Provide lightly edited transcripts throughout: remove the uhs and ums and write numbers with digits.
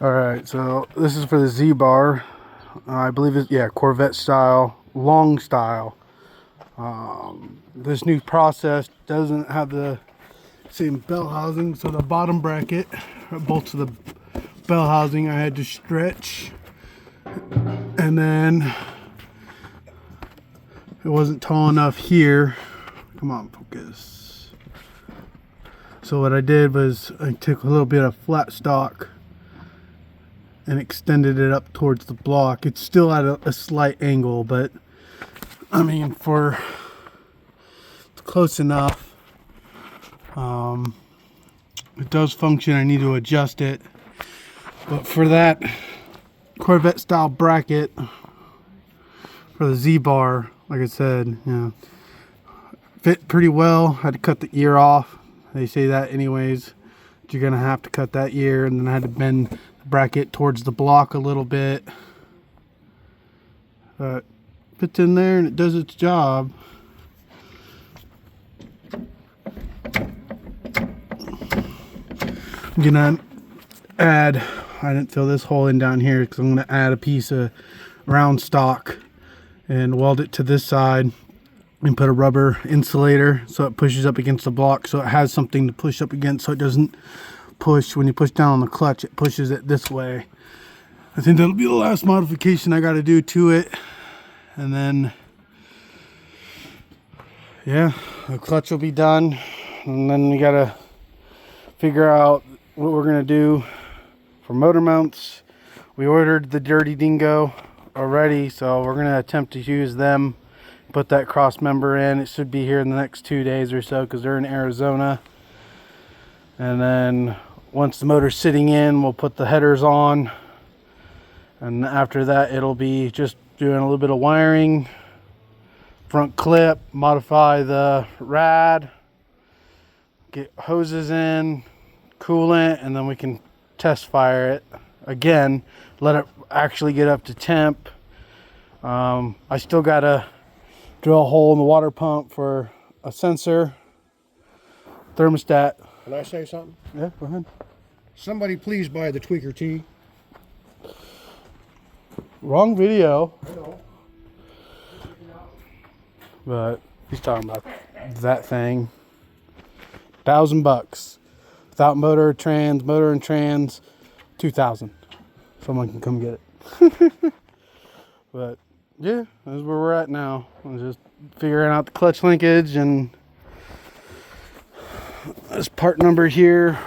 Alright, so this is for the Z-bar. I believe it's, yeah, Corvette style, long style. This new process doesn't have the same bell housing, so the bottom bracket, bolts of the bell housing, I had to stretch, and then it wasn't tall enough here. Come on, focus. So what I did was I took a little bit of flat stock and extended it up towards the block. It's still at a slight angle, but I mean, for it's close enough. It does function. I need to adjust it, but for that Corvette style bracket for the Z-bar, like I said, fit pretty well. Had to cut the ear off. They say that anyways, you're gonna have to cut that ear, and then I had to bend the bracket towards the block a little bit, but fits in there and it does its job. I'm gonna add, I didn't fill this hole in down here because I'm gonna add a piece of round stock and weld it to this side and put a rubber insulator so it pushes up against the block, so it has something to push up against, so it doesn't push when you push down on the clutch. It pushes it this way. I think that'll be the last modification I got to do to it, and then yeah, the clutch will be done, and then we gotta figure out what we're gonna do for motor mounts. We ordered the Dirty Dingo already, so we're gonna attempt to use them, put that cross member in. It should be here in the next 2 days or so because they're in Arizona. And then once the motor's sitting in, we'll put the headers on, and after that it'll be just doing a little bit of wiring, front clip, modify the rad, get hoses in, coolant, and then we can test fire it again, let it actually get up to temp. I still gotta drill a hole in the water pump for a sensor, thermostat. Can I say something? Yeah, go ahead. Somebody please buy the Tweaker T. Wrong video. I know. But he's talking about that thing. $1,000 without motor and trans, 2,000. Someone can come get it. But yeah, that's where we're at now. I'm just figuring out the clutch linkage, and this part number here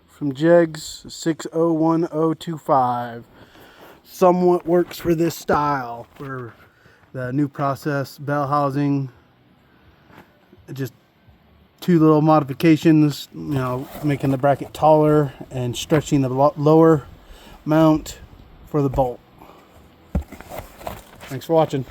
from Jegs 601025 somewhat works for this style, for the new process bell housing. Just 2 little modifications, making the bracket taller and stretching the lower mount for the bolt. Thanks for watching.